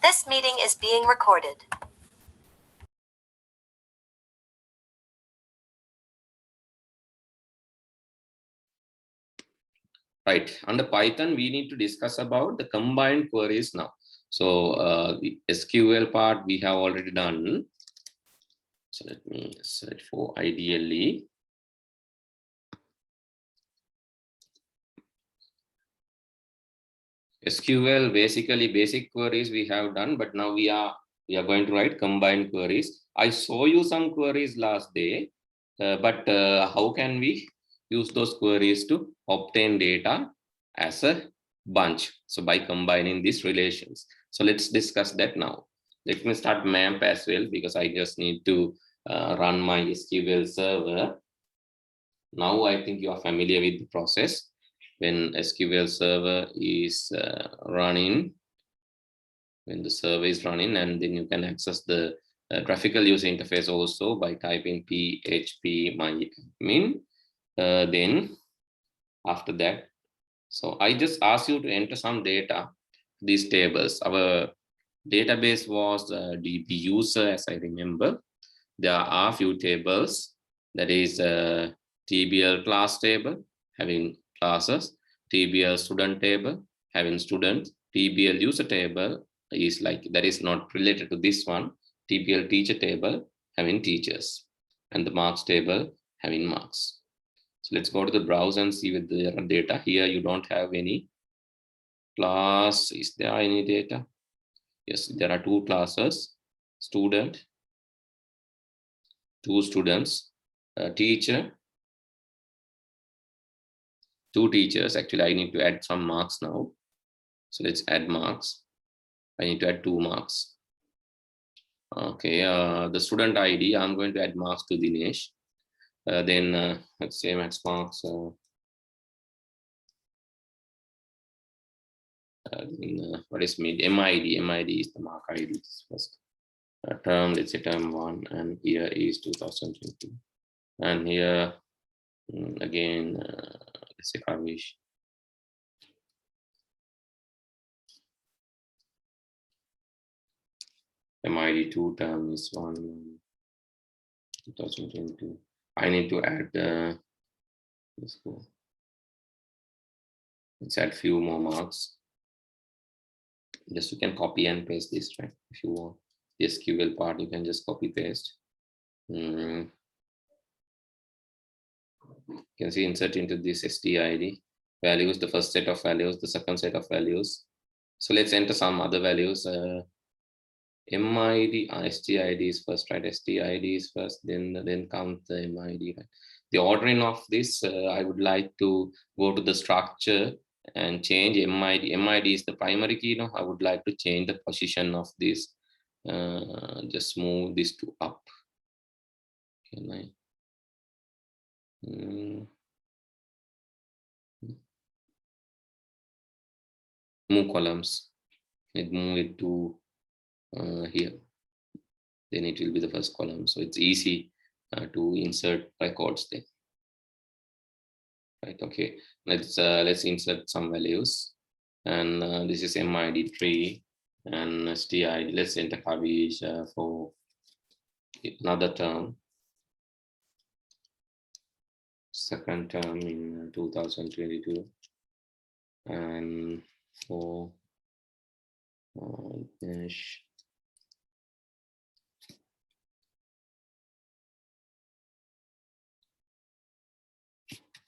This meeting is being recorded. Right, under Python, we need to discuss about the combined queries now. So the SQL part we have already done. So let me search for ideally. SQL, basically basic queries we have done, but now we are going to write combined queries. I saw you some queries last day, but how can we use those queries to obtain data as a bunch? So by combining these relations. So let's discuss that now. Let me start MAMP as well, because I just need to run my SQL server. Now I think you are familiar with the process. When SQL server is running, when the server is running, and then you can access the graphical user interface also by typing php myadmin. Then after that, so I just asked you to enter some data, these tables. Our database was DB user, as I remember. There are few tables, that is TBL class table having classes, TBL student table having students, TBL user table is like, that is not related to this one, TBL teacher table having teachers, and the marks table having marks. So let's go to the browser and see with the data. Here you don't have any class. Is there any data? Yes, there are two classes, student, two students, teacher, two teachers. Actually, I need to add some marks now. So let's add marks. I need to add 2 marks. Okay, the student ID, I'm going to add marks to Dinesh. Then let's say max marks. What is MID? MID is the mark ID first. Term, let's say term 1, and here is 2020. And here again, let's say Kavish. MID 2 term is 1, 2022. I need to add, let's go. Let's add few more marks. Just you can copy and paste this, right? If you want the SQL part, you can just copy paste. You can see insert into this STID values, the first set of values, the second set of values. So let's enter some other values. MID, STID is first, right? STID is first, then count the MID, right? The ordering of this, I would like to go to the structure and change MID. MID is the primary key. Now I would like to change the position of this. Just move this to up. Can I? Move columns. It move it to here. Then it will be the first column. So it's easy to insert records there. Right, okay, let's insert some values, and this is MID 3 and STI. Let's enter Kavish for another term, second term in 2022, and for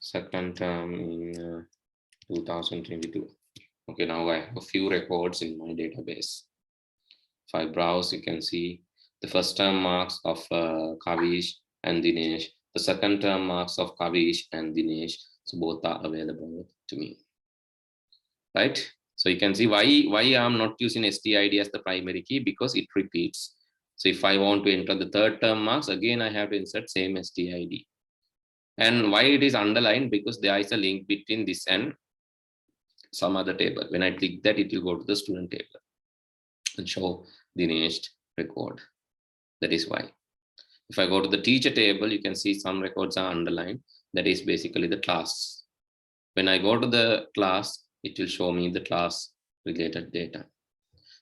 second term in 2022. Okay, now I have a few records in my database. If I browse, you can see the first term marks of Kavish and Dinesh, the second term marks of Kavish and Dinesh. So both are available to me, right? So you can see why I'm not using STID as the primary key, because it repeats. So if I want to enter the third term marks, again I have to insert same STID. And why it is underlined? Because there is a link between this and some other table. When I click that, it will go to the student table and show the Dinesh record. That is why. If I go to the teacher table, you can see some records are underlined. That is basically the class. When I go to the class, it will show me the class related data.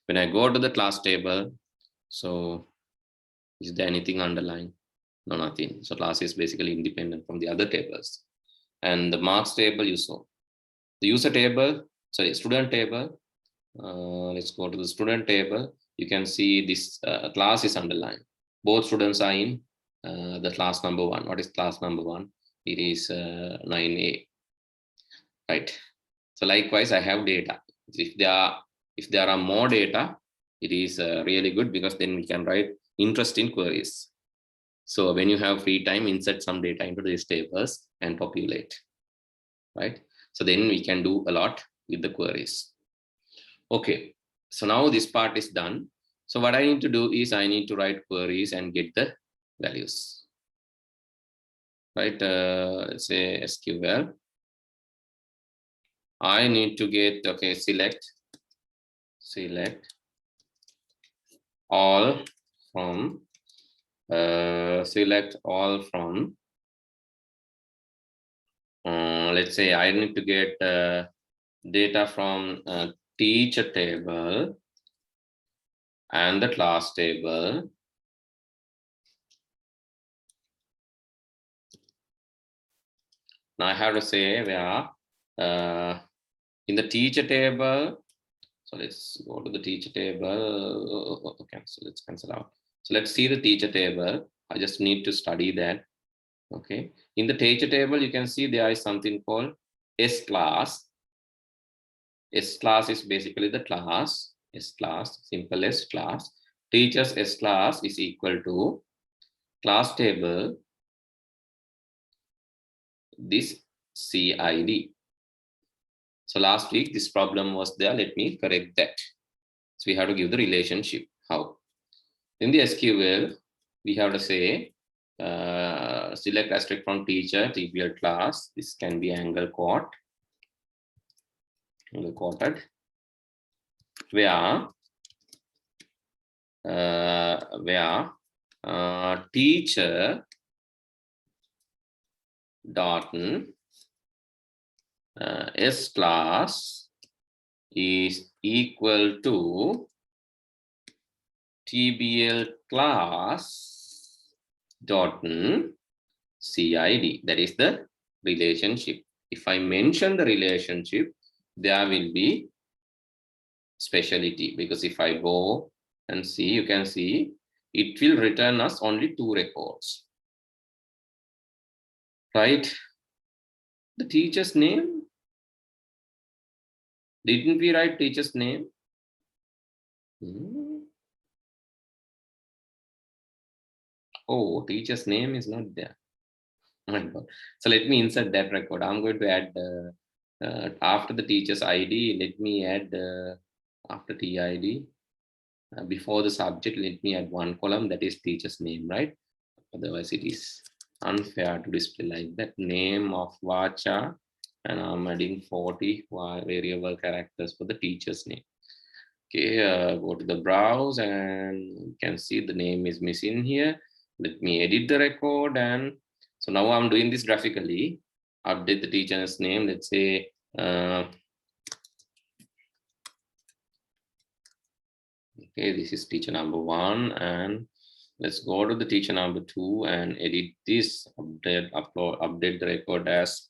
When I go to the class table, so is there anything underlined? No, nothing. So class is basically independent from the other tables. And the marks table you saw. The user table, sorry, student table. Let's go to the student table. You can see this class is underlined. Both students are in the class number 1. What is class number 1? It is 9A, right? So likewise, I have data. If there are more data, it is really good, because then we can write interesting queries. So when you have free time, insert some data into these tables and populate, right? So then we can do a lot with the queries. Okay, so now this part is done. So what I need to do is I need to write queries and get the values, right? Let's say SQL. I need to get, okay, select all from, let's say I need to get data from teacher table and the class table. Now I have to say where in the teacher table. So let's go to the teacher table. Okay, so let's cancel out. So let's see the teacher table. I just need to study that. Okay, in the teacher table, you can see there is something called S class. S class is basically the class. S class, simple S class. Teachers S class is equal to class table, this CID. So last week this problem was there. Let me correct that. So we have to give the relationship. How? In the SQL, we have to say select asterisk from teacher, TBL class. This can be angle quoted, where teacher dot S class is equal to TBL class dot CID. That is the relationship. If I mention the relationship, there will be specialty, because if I go and see, you can see it will return us only 2 records, right? The teacher's name, didn't we write teacher's name? Oh, teacher's name is not there. Oh my God. So let me insert that record. I'm going to add after the teacher's ID, let me add after TID, before the subject, let me add 1 column, that is teacher's name, right? Otherwise it is unfair to display like that. Name of Vacha, and I'm adding 40 variable characters for the teacher's name. Okay, go to the browse and you can see the name is missing here. Let me edit the record, and so now I'm doing this graphically. Update the teacher's name. Let's say okay, this is teacher number 1, and let's go to the teacher number 2 and edit this. Update the record as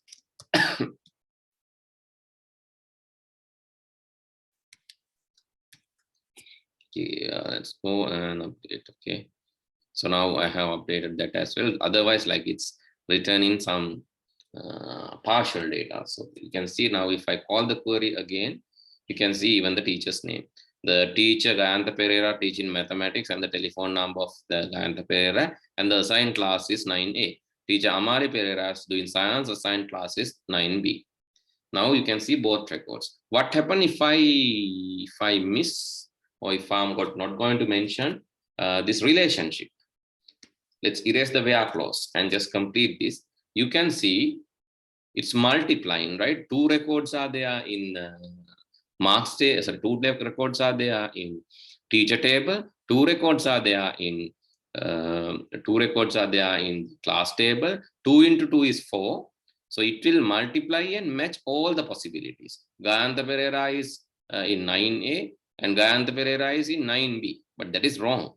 okay, let's go and update. Okay, so now I have updated that as well. Otherwise, like it's returning some partial data. So you can see now, if I call the query again, you can see even the teacher's name. The teacher Gayantha Pereira teaching mathematics, and the telephone number of the Gayantha Pereira, and the assigned class is 9A. Teacher Amari Pereira is doing science, assigned class is 9B. Now you can see both records. What happened if I miss, or if I'm not going to mention this relationship? Let's erase the where clause and just complete this. You can see it's multiplying, right? 2 records are there in marks table. Sorry, 2 records are there in teacher table. 2 records are there in class table. 2 into 2 is 4. So it will multiply and match all the possibilities. Gayantha Pereira is in 9A. and Gayantha Pereira is in 9B, but that is wrong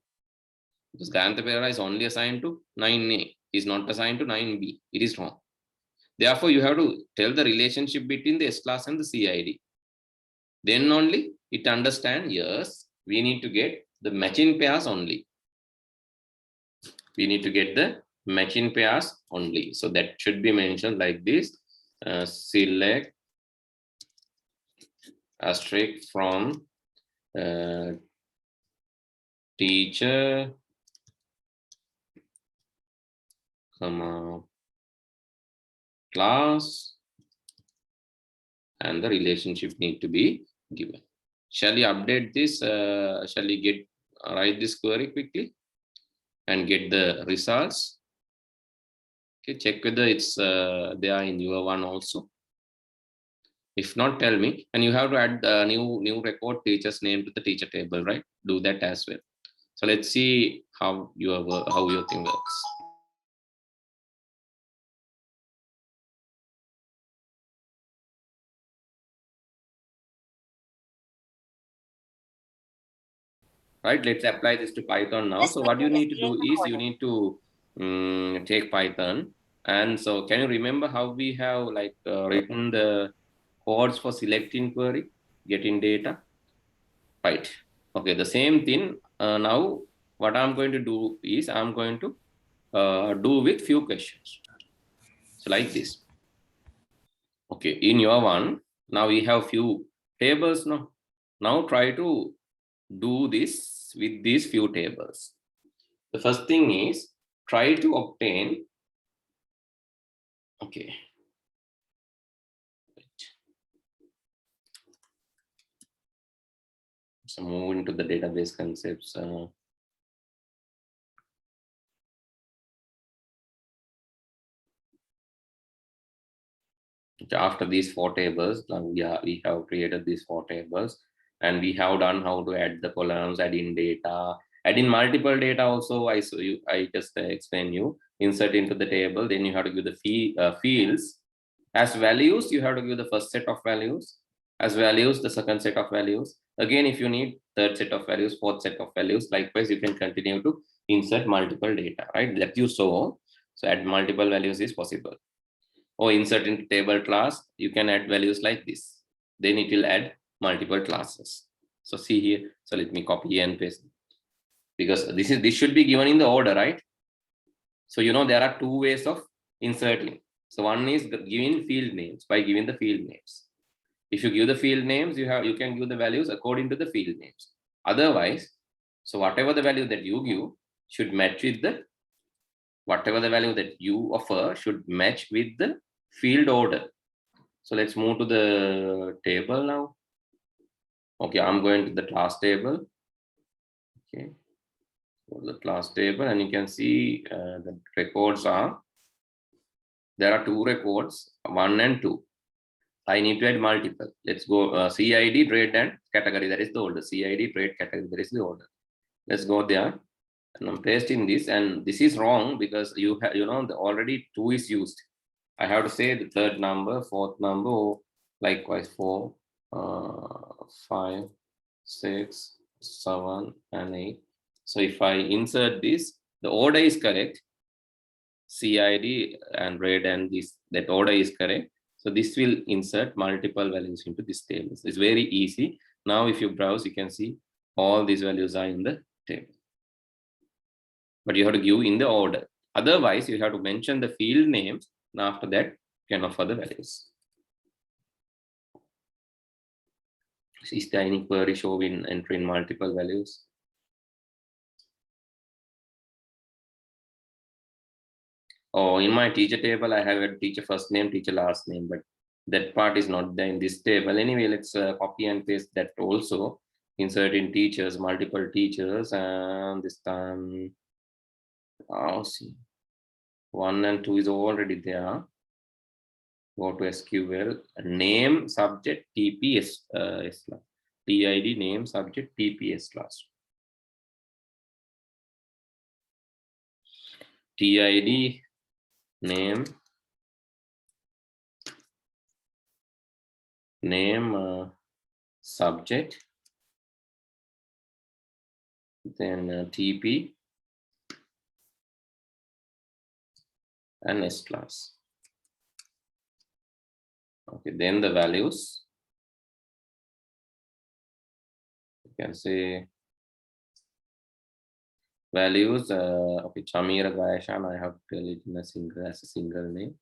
because Gayantha Pereira is only assigned to 9A, is not assigned to 9B. It is wrong. Therefore, you have to tell the relationship between the S class and the CID. Then only it understand, yes, we need to get the matching pairs only. We need to get the matching pairs only. So that should be mentioned like this. Select asterisk from teacher, comma, class, and the relationship need to be given. Shall we update this? Shall we write this query quickly and get the results? Okay, check whether it's there in your one also. If not, tell me. And you have to add the new record teacher's name to the teacher table, right? Do that as well. So let's see how your thing works. Right, let's apply this to Python now. So what you need to do is you need to take Python. And so can you remember how we have like written the codes for selecting query, getting data? Right. Okay, the same thing. Now what I'm going to do is I'm going to do with few questions. So like this. Okay, in your one, now we have few tables now. Now try to do this with these few tables. The first thing is try to obtain, okay. So move into the database concepts. After these four tables, we have created these four tables, and we have done how to add the columns, add in data, add in multiple data also. I just explain you. Insert into the table, then you have to give the fields as values. You have to give the first set of values as values, the second set of values. Again, if you need third set of values, fourth set of values, likewise you can continue to insert multiple data, right? That you saw. So add multiple values is possible. Or insert into table class, you can add values like this. Then it will add multiple classes. So see here. So let me copy and paste, because this should be given in the order, right? So you know there are two ways of inserting. So one is giving field names, by giving the field names. If you give the field names, you can give the values according to the field names. Otherwise, so whatever the value that you give should match with the whatever the value that you offer should match with the field order. So let's move to the table now. Okay, I'm going to the class table. Okay, go to the class table, and you can see the records are, there are two records, 1 and 2. I need to add multiple. Let's go CID, trade, and category. That is the order. CID, trade, category. That is the order. Let's go there, and I'm pasting this. And this is wrong because you know already 2 is used. I have to say the third number, fourth number, or likewise 4, 5, 6, 7, and 8. So if I insert this, the order is correct. CID and read and that order is correct. So this will insert multiple values into this table. It's very easy. Now if you browse, you can see all these values are in the table. But you have to give in the order. Otherwise, you have to mention the field names, and after that, you can offer the values. Is there any query showing entering multiple values? Oh, in my teacher table, I have a teacher first name, teacher last name, but that part is not there in this table. Anyway, let's copy and paste that also. Insert in teachers, multiple teachers, and this time, oh, see, 1 and 2 is already there. Go to SQL, name, subject, TPS, TID, name, subject, TPS class. TID, name, subject, then TP and S class. Okay, then the values, you can say values, okay, Chamira Gayashan, I have to tell it in a single, as a single name.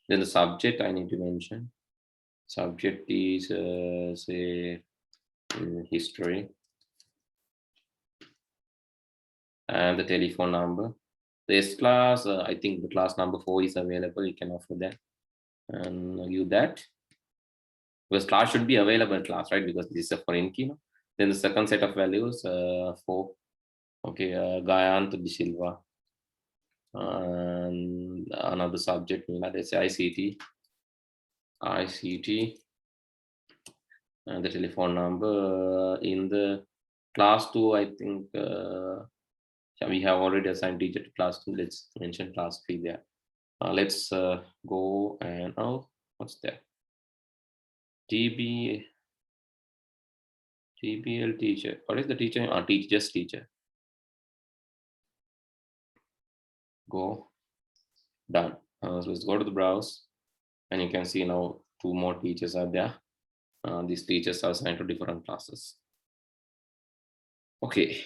Then the subject I need to mention. Subject is say history, and the telephone number. The S class, I think the class number 4 is available. You can offer that and give that. Because class should be available class, right? Because this is a foreign key. No? Then the second set of values, 4. Okay, Gayant De Silva. And another subject, let's say ICT, and the telephone number in the class 2, I think we have already assigned teacher to class 2. Let's mention class 3 there. Let's go and, oh, what's that? TBL teacher. What is the teacher? Just teacher. Go. Done. So let's go to the browse, and you can see now 2 more teachers are there. These teachers are assigned to different classes. Okay,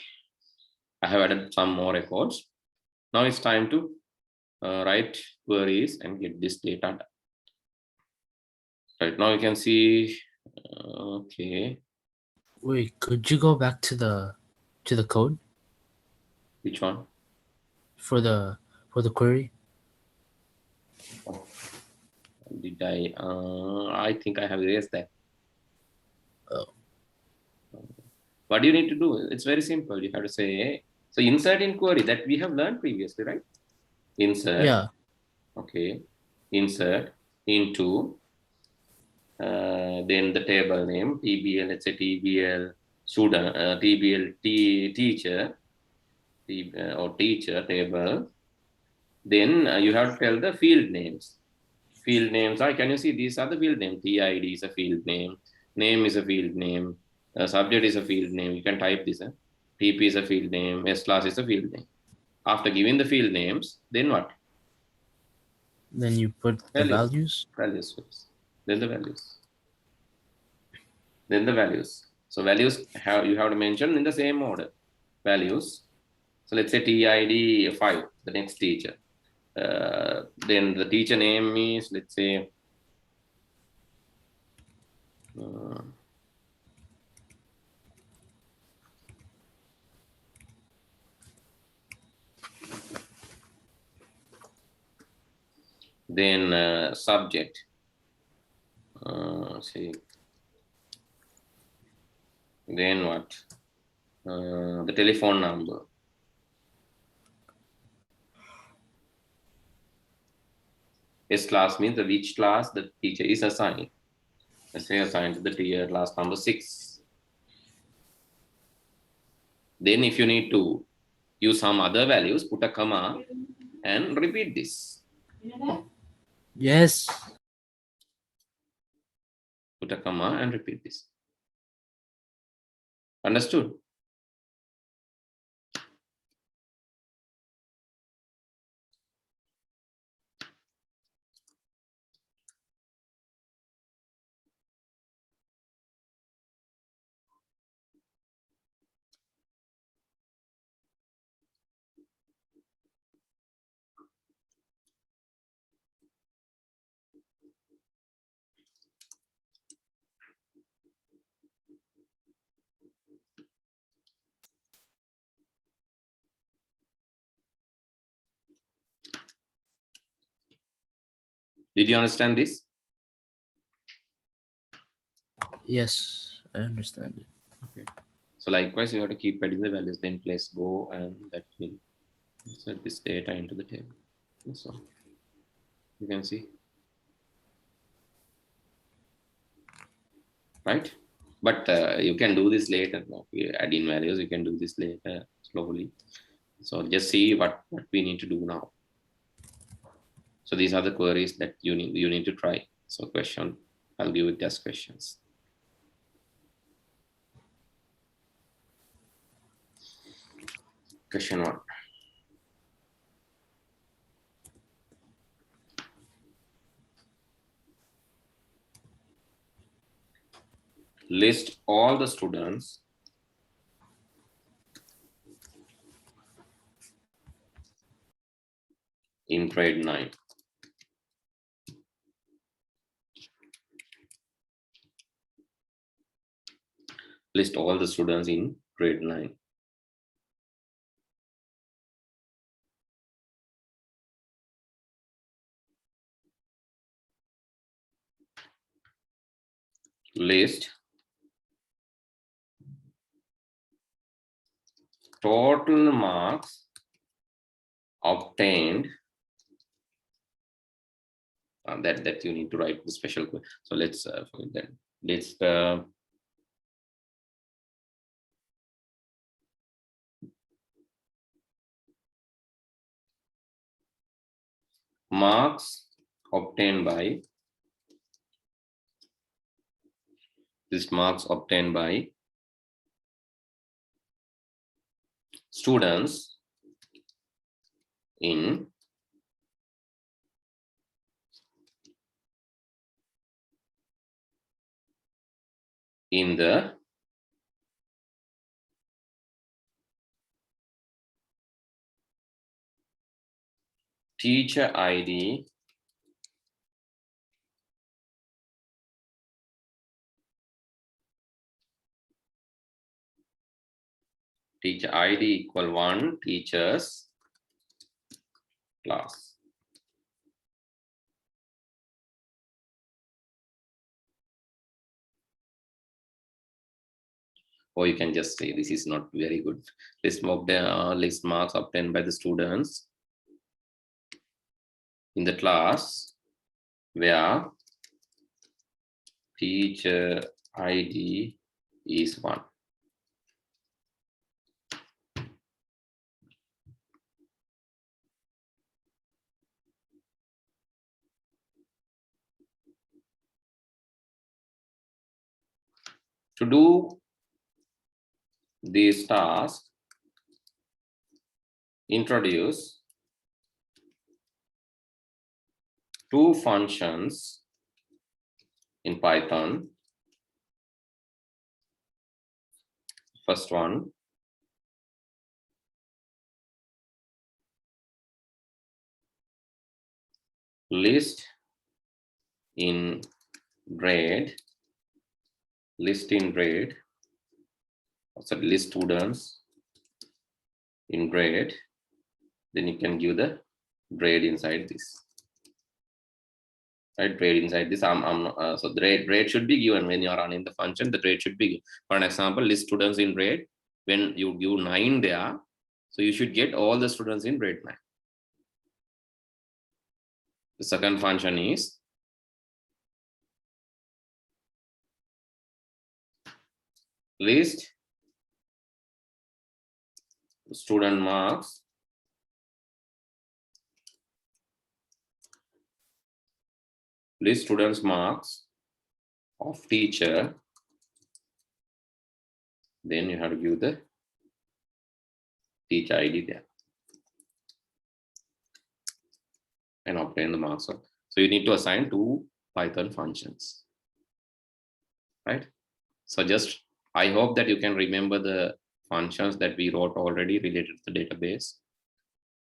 I have added some more records. Now it's time to write queries and get this data done. Right now you can see. Okay. Wait, could you go back to the code? Which one? For the query? Did I? I think I have erased that. Oh. What do you need to do? It's very simple. You have to say, so insert in query that we have learned previously, right? Insert. Yeah. Okay. Insert into, then the table name, TBL, let's say TBL student, TBL teacher, or teacher table. Then you have to tell the field names. Field names are, can you see these are the field name? TID is a field name. Name is a field name. Subject is a field name. You can type this. TP is a field name. S class is a field name. After giving the field names, then what? Then you put the values. Values. Then the values. Then the values. So values you have to mention in the same order. Values. So let's say TID 5, the next teacher. Then the teacher name is, let's say, then subject, see, then what, the telephone number, S class means the which class the teacher is assigned. Let's say assigned to the tier class number 6. Then if you need to use some other values, put a comma and repeat this. Yes. Put a comma and repeat this. Understood? Did you understand this? Yes, I understand it. Okay. So likewise, you have to keep adding the values, then place go, and that will insert this data into the table. So you can see, right? But you can do this later. Okay, add in values, you can do this later slowly. So just see what we need to do now. So these are the queries that you need to try. So question, I'll give it just questions. Question 1. List all the students in grade 9. List all the students in grade 9. List total marks obtained. That you need to write the special. So let's then list marks obtained by students in the teacher ID equal 1 teachers class. Or you can just say this is not very good. List marks obtained by the students in the class where teacher ID is 1. To do this task, introduce 2 functions in Python. First one, list in grade, so list students in grade, then you can give the grade inside this. Right, grade inside this. So the grade should be given when you are running the function. The grade should be given. For an example, list students in grade. When you give 9 there, so you should get all the students in grade 9. The second function is list student marks students marks of teacher, then you have to give the teacher ID there and obtain the marks of. So you need to assign 2 Python functions, right? So just I hope that you can remember the functions that we wrote already related to the database.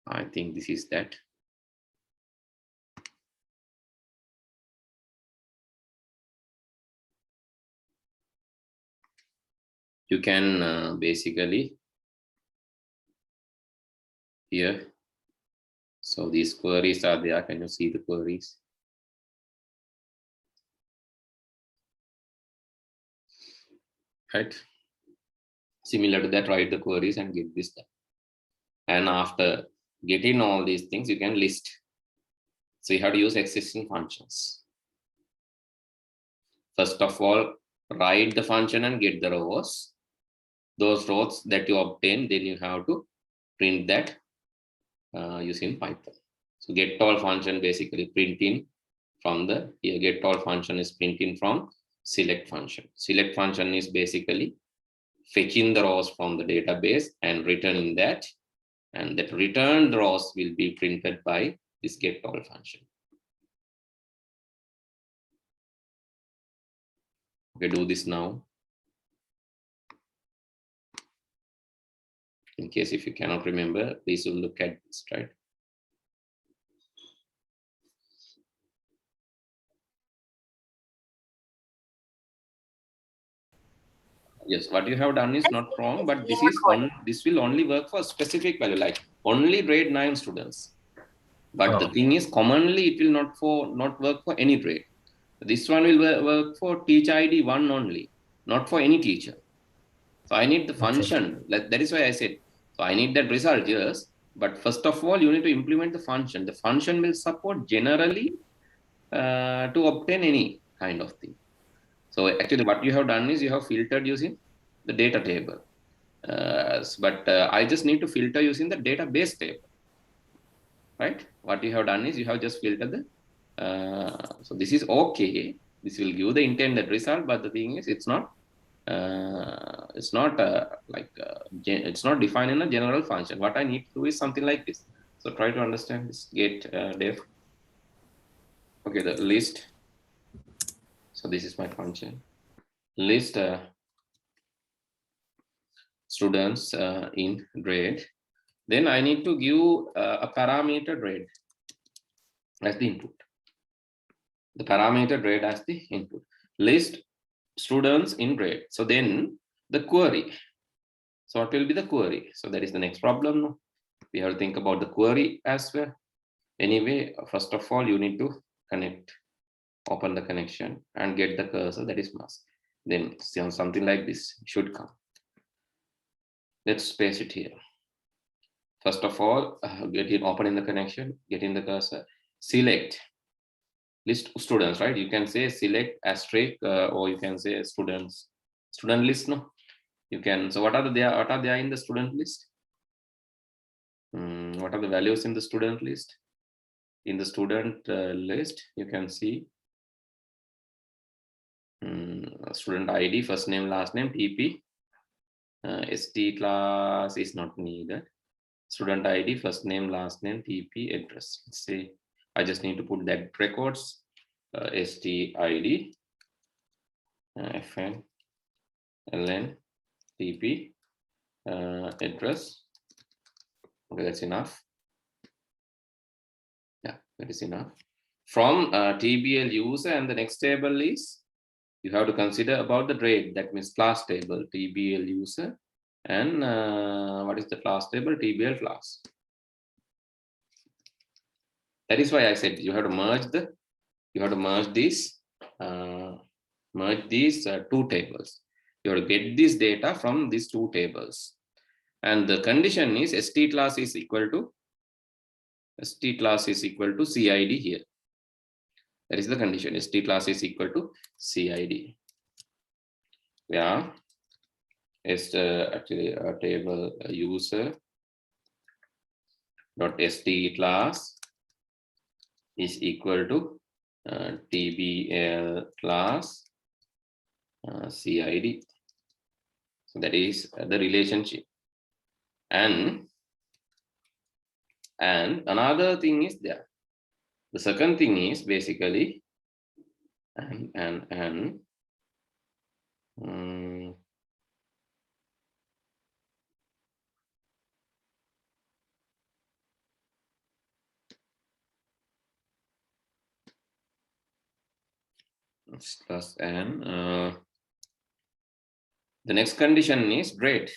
I think this is that. You can basically here. So these queries are there. Can you see the queries? Right. Similar to that, write the queries and get this done. And after getting all these things, you can list. So you have to use existing functions. First of all, write the function and get the rows. Those rows that you obtain, then you have to print that using Python. So get all function basically printing from the here. Get all function is printing from select function. Select function is basically fetching the rows from the database and returning that and that returned rows will be printed by this get all function. Okay, do this now. In case if you cannot remember, please will look at this, right? Yes, what you have done is not wrong, but this is this will only work for a specific value, like only grade 9 students. But the thing is, commonly it will not work for any grade. This one will work for teacher ID 1 only, not for any teacher. So I need the function. That is why I said, so I need that result, yes. But first of all, you need to implement the function. The function will support generally to obtain any kind of thing. So actually what you have done is you have filtered using the data table. But I just need to filter using the database table, right? What you have done is you have just filtered the, so this is okay. This will give the intended result, but the thing is it's not it's not defined in a general function. What I need to do is something like this. So try to understand this get def. Okay, the list. So this is my function. List students in grade. Then I need to give a parameter grade as the input. The parameter grade as the input. List students in grade. So then the query. So what will be the query? So that is the next problem. We have to think about the query as well. Anyway, first of all, you need to connect, open the connection and get the cursor, that is mask. Then something like this should come. Let's paste it here. First of all, get it open in the connection, get in the cursor, select list students, right? You can say select asterisk or you can say student list. No, you can. So what are they in the student list? What are the values in the student list? In the student list, you can see student ID, first name, last name, TP. ST class is not needed. Student ID, first name, last name, TP, address. Let's say I just need to put that records, ST ID, FN, LN, TP, address. Okay, that's enough. Yeah, that is enough. From TBL user, and the next table is you have to consider about the grade. That means class table, TBL user, and what is the class table? TBL class. That is why I said you have to merge these two tables. You have to get this data from these two tables, and the condition is ST class is equal to CID here. That is the condition. ST class is equal to CID. Yeah, it's actually a table user dot ST class is equal to TBL class CID. So that is the relationship. And another thing is there. The second thing is basically plus n. The next condition is grade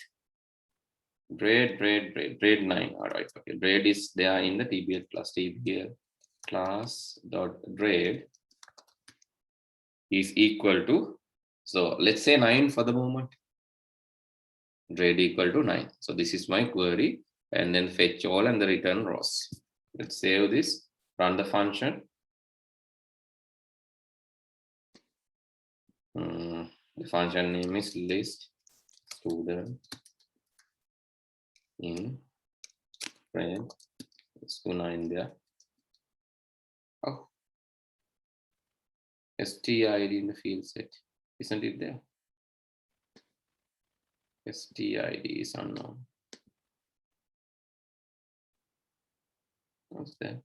9. All right, okay. Grade is there in the TBL class dot grade is equal to, so let's say 9 for the moment. Grade equal to 9. So this is my query, and then fetch all and the return rows. Let's save this, run the function. The function name is list student in grade. Let's do 9 there. Oh, STID in the field set, isn't it there? STID is unknown. What's there?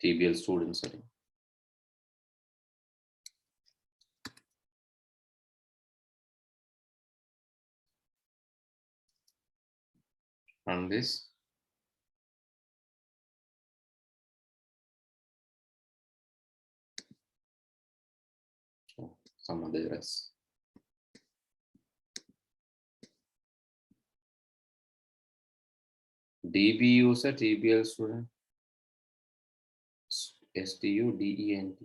TBL students. Sorry. Run this. Oh, some other errors. DB user, TBL student. STUDENT.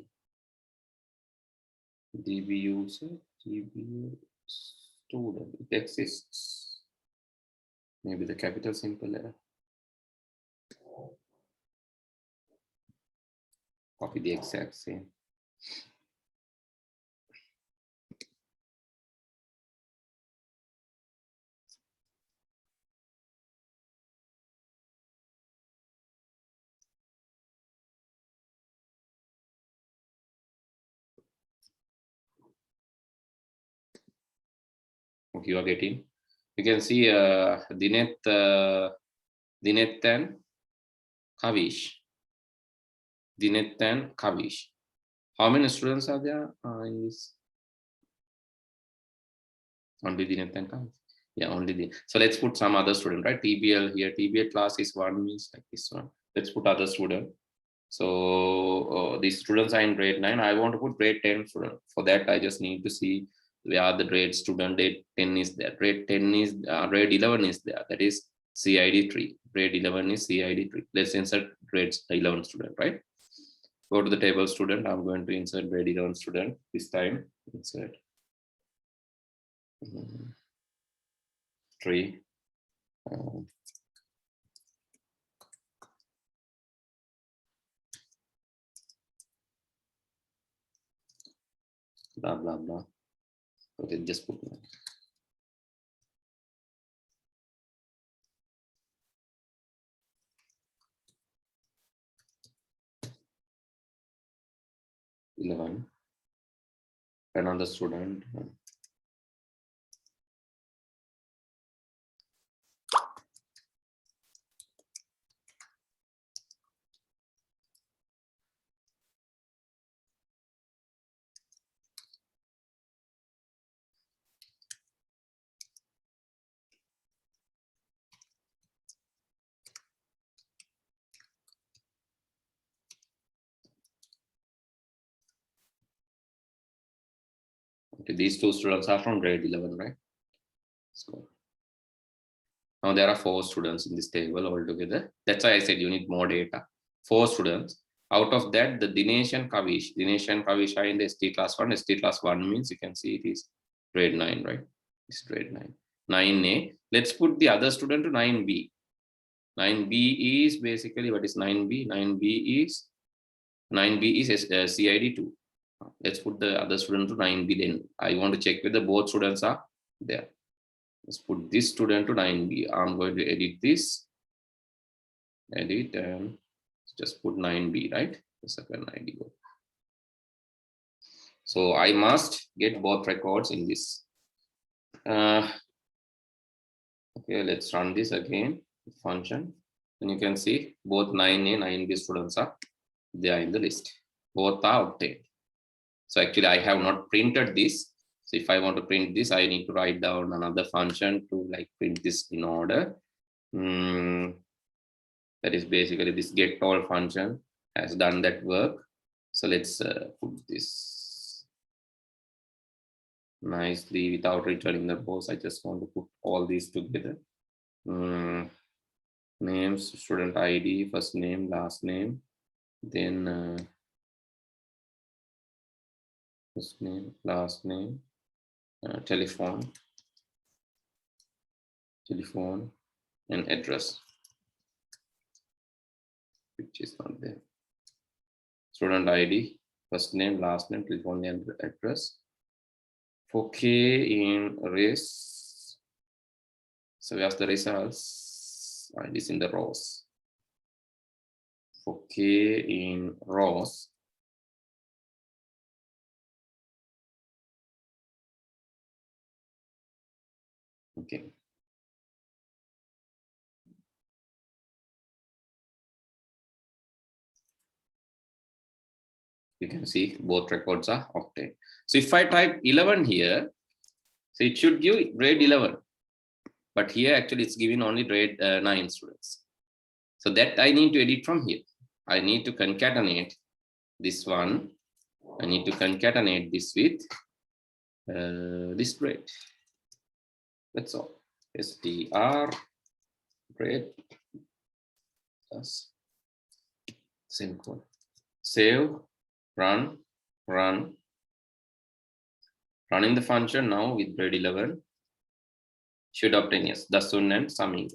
DB user, TBL student. It exists. Maybe the capital simple error. Copy the exact same. Okay, you are getting. You can see Dinet and Kavish. Dinet and Kavish. How many students are there in this? Only Dinet and Kavish. Yeah, only the. So let's put some other student, right? TBL here. TBL class is 1 means like this one. Let's put other student. So these students are in grade 9. I want to put grade 10 student. For that, I just need to see where are the grade student. Grade 10 is there. Grade 10 is grade 11 is there. That is CID 3. Grade 11 is CID 3. Let's insert grade 11 student, right? Go to the table student. I'm going to insert grade 11 student this time. Insert 3. Blah blah blah. Okay, just put 11. Another student. Okay, these two students are from grade 11, right? So now there are 4 students in this table altogether. That's why I said you need more data. 4 students. Out of that, the Dinesh and Kavish are in the ST class 1. ST class 1 means you can see it is grade 9, right? It's grade 9. 9A. Let's put the other student to 9B. 9B is basically what is 9B? 9B is CID 2. Let's put the other student to 9B. Then I want to check whether both students are there. Let's put this student to 9B. I'm going to edit this. Edit and just put 9B, right? The second 9B. So I must get both records in this. Okay, let's run this again. Function. And you can see both 9A, 9B students are there in the list. Both are obtained. So actually I have not printed this. So if I want to print this, I need to write down another function to like print this in order. That is basically this get all function has done that work. So let's put this nicely without returning the rows. I just want to put all these together. Names, student ID, first name, last name, then first name, last name, telephone, and address, which is not there. Student ID, first name, last name, telephone, and address. For K in race, so we have the results. It is in the rows. For K in rows, okay, You can see both records are obtained. So if I type 11 here, so it should give grade 11. But here actually it's giving only grade 9 students. So that I need to edit from here. I need to concatenate this one. I need to concatenate this with this grade. That's all. str grade plus semicolon. Save, run. Running the function now with grade 11. Should obtain yes, Dasun and Samin.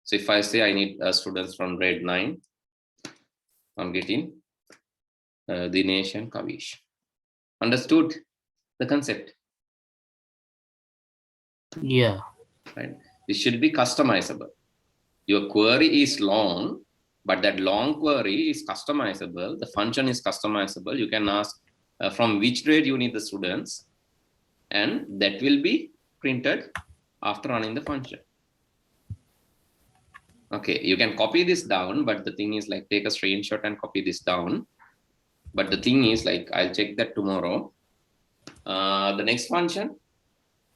So if I say I need students from grade 9, I'm getting Dinesh and Kavish. Understood the concept? Yeah. Right. This should be customizable. Your query is long, but that long query is customizable. The function is customizable. You can ask from which grade you need the students, and that will be printed after running the function. Okay, you can copy this down, but the thing is like take a screenshot and copy this down. But the thing is like I'll check that tomorrow. The next function,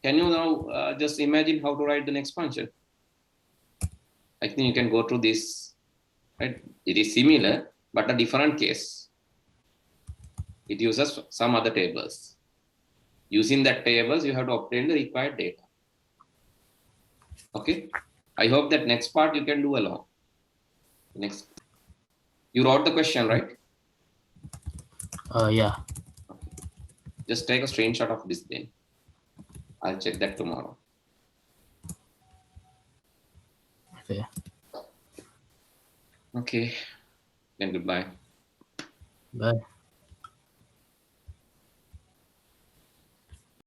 can you now just imagine how to write the next function? I think you can go through this, right? It is similar, but a different case. It uses some other tables. Using that tables, you have to obtain the required data. Okay, I hope that next part you can do along. Next, you wrote the question, right? Yeah. Okay. Just take a screenshot of this then. I'll check that tomorrow. Okay. Okay, then goodbye. Bye.